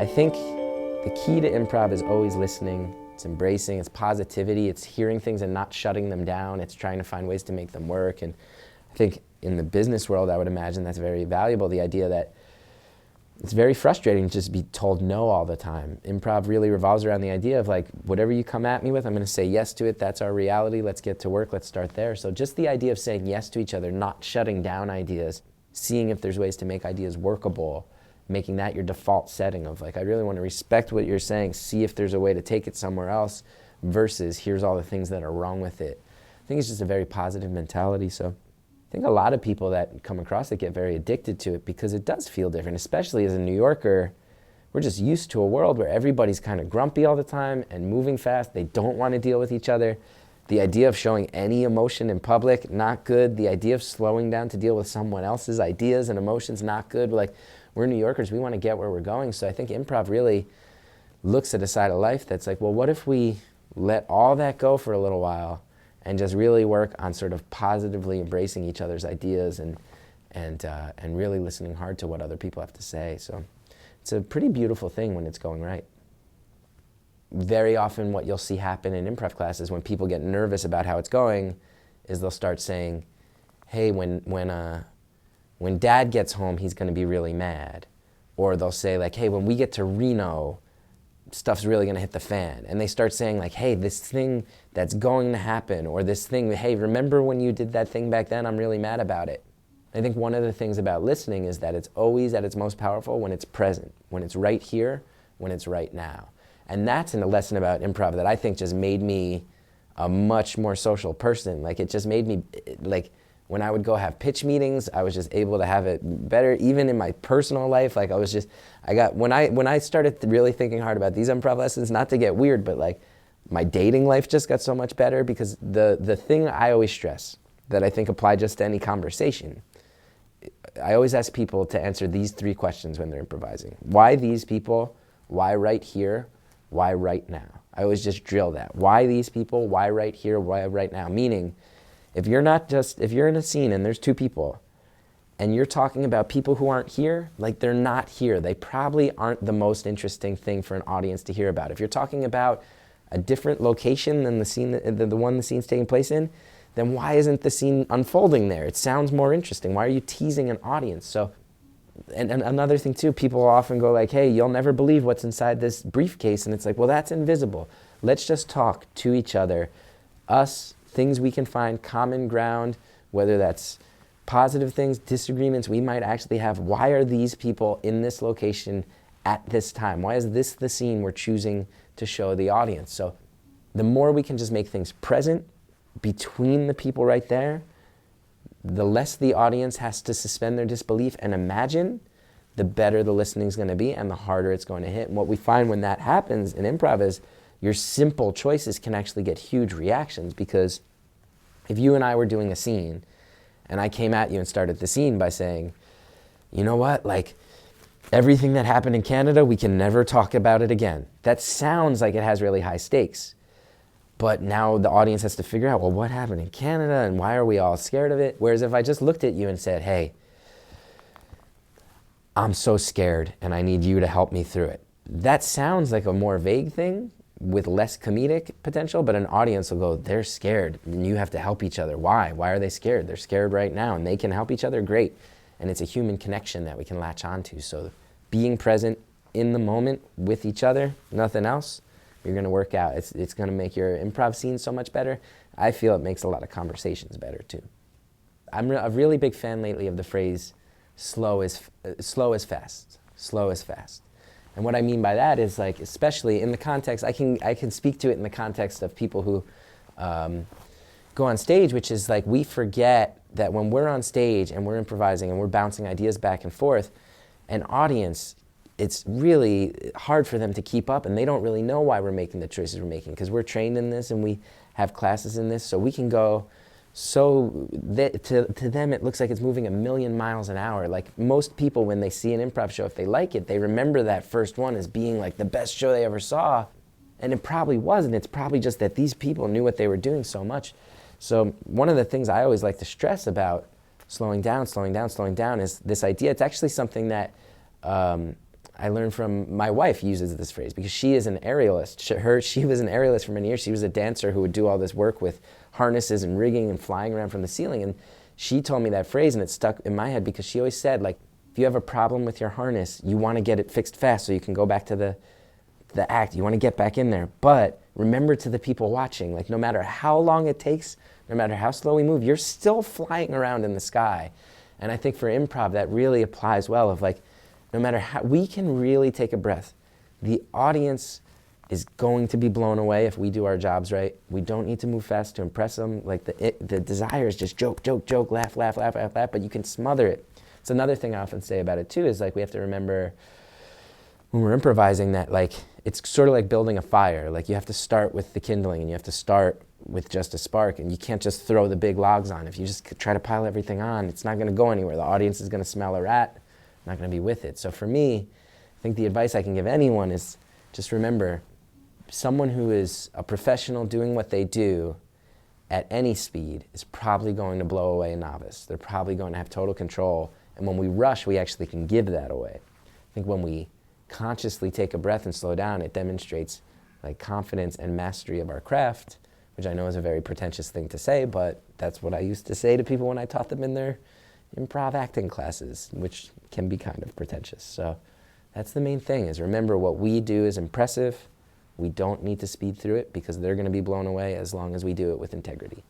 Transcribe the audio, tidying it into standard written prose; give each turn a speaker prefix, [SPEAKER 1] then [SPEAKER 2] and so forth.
[SPEAKER 1] I think the key to improv is always listening. It's embracing, it's positivity, it's hearing things and not shutting them down. It's trying to find ways to make them work. And I think in the business world, I would imagine that's very valuable, the idea that it's very frustrating to just be told no all the time. Improv really revolves around the idea of like, whatever you come at me with, I'm going to say yes to it. That's our reality. Let's get to work. Let's start there. So just the idea of saying yes to each other, not shutting down ideas, seeing if there's ways to make ideas workable, making that your default setting of like, I really want to respect what you're saying, see if there's a way to take it somewhere else versus here's all the things that are wrong with it. I think it's just a very positive mentality. So I think a lot of people that come across it get very addicted to it because it does feel different, especially as a New Yorker. We're just used to a world where everybody's kind of grumpy all the time and moving fast. They don't want to deal with each other. The idea of showing any emotion in public, not good. The idea of slowing down to deal with someone else's ideas and emotions, not good. Like, we're New Yorkers, we want to get where we're going. So I think improv really looks at a side of life that's like, well, what if we let all that go for a little while and just really work on sort of positively embracing each other's ideas and really listening hard to what other people have to say. So it's a pretty beautiful thing when it's going right. Very often what you'll see happen in improv classes when people get nervous about how it's going is they'll start saying, hey, when dad gets home, he's going to be really mad. Or they'll say like, hey, when we get to Reno, stuff's really going to hit the fan. And they start saying like, hey, this thing that's going to happen, or this thing, hey, remember when you did that thing back then? I'm really mad about it. I think one of the things about listening is that it's always at its most powerful when it's present, when it's right here, when it's right now. And that's in a lesson about improv that I think just made me a much more social person. Like, it just made me, like, when I would go have pitch meetings, I was just able to have it better. Even in my personal life, like when I started really thinking hard about these improv lessons, not to get weird, but like my dating life just got so much better because the thing I always stress that I think apply just to any conversation, I always ask people to answer these 3 questions when they're improvising. Why these people? Why right here? Why right now? I always just drill that. Why these people? Why right here? Why right now? Meaning, if you're in a scene and there's 2 people and you're talking about people who aren't here, like they're not here. They probably aren't the most interesting thing for an audience to hear about. If you're talking about a different location than the scene, the one the scene's taking place in, then why isn't the scene unfolding there? It sounds more interesting. Why are you teasing an audience? So, and another thing too, people often go like, hey, you'll never believe what's inside this briefcase. And it's like, well, that's invisible. Let's just talk to each other, us, things we can find, common ground, whether that's positive things, disagreements we might actually have. Why are these people in this location at this time? Why is this the scene we're choosing to show the audience? So the more we can just make things present between the people right there, the less the audience has to suspend their disbelief and imagine, the better the listening's going to be and the harder it's going to hit. And what we find when that happens in improv is your simple choices can actually get huge reactions, because if you and I were doing a scene and I came at you and started the scene by saying, you know what, like everything that happened in Canada, we can never talk about it again. That sounds like it has really high stakes. But now the audience has to figure out, well, what happened in Canada and why are we all scared of it? Whereas if I just looked at you and said, hey, I'm so scared and I need you to help me through it. That sounds like a more vague thing with less comedic potential, but an audience will go, they're scared and you have to help each other. Why? Why are they scared? They're scared right now and they can help each other, great. And it's a human connection that we can latch onto. So being present in the moment with each other, nothing else, you're gonna work out. It's gonna make your improv scene so much better. I feel it makes a lot of conversations better too. I'm a really big fan lately of the phrase, slow is fast, slow is fast. And what I mean by that is, like, especially in the context, I can speak to it in the context of people who go on stage, which is like, we forget that when we're on stage and we're improvising and we're bouncing ideas back and forth, an audience, it's really hard for them to keep up and they don't really know why we're making the choices we're making, because we're trained in this and we have classes in this, so we can go to them it looks like it's moving 1,000,000 miles an hour. Like most people, when they see an improv show, if they like it, they remember that first one as being like the best show they ever saw. And it probably wasn't. It's probably just that these people knew what they were doing so much. So one of the things I always like to stress about slowing down is this idea. It's actually something that I learned from my wife uses this phrase because she is an aerialist. She was an aerialist for many years. She was a dancer who would do all this work with harnesses and rigging and flying around from the ceiling. And she told me that phrase, and it stuck in my head because she always said, like, if you have a problem with your harness, you want to get it fixed fast so you can go back to the act. You want to get back in there. But remember to the people watching, like, no matter how long it takes, no matter how slow we move, you're still flying around in the sky. And I think for improv, that really applies well of, like, no matter how, we can really take a breath. The audience is going to be blown away if we do our jobs right. We don't need to move fast to impress them. Like, the desire is just joke, joke, joke, laugh, laugh, laugh, laugh, laugh, but you can smother it. It's another thing I often say about it too, is like, we have to remember when we're improvising that, like, it's sort of like building a fire. Like, you have to start with the kindling, and you have to start with just a spark, and you can't just throw the big logs on. If you just try to pile everything on, it's not gonna go anywhere. The audience is gonna smell a rat, not gonna be with it. So for me, I think the advice I can give anyone is just remember, someone who is a professional doing what they do at any speed is probably going to blow away a novice. They're probably going to have total control. And when we rush, we actually can give that away. I think when we consciously take a breath and slow down, it demonstrates, like, confidence and mastery of our craft, which I know is a very pretentious thing to say, but that's what I used to say to people when I taught them in their improv acting classes, which can be kind of pretentious. So that's the main thing, is remember what we do is impressive. We don't need to speed through it because they're going to be blown away as long as we do it with integrity.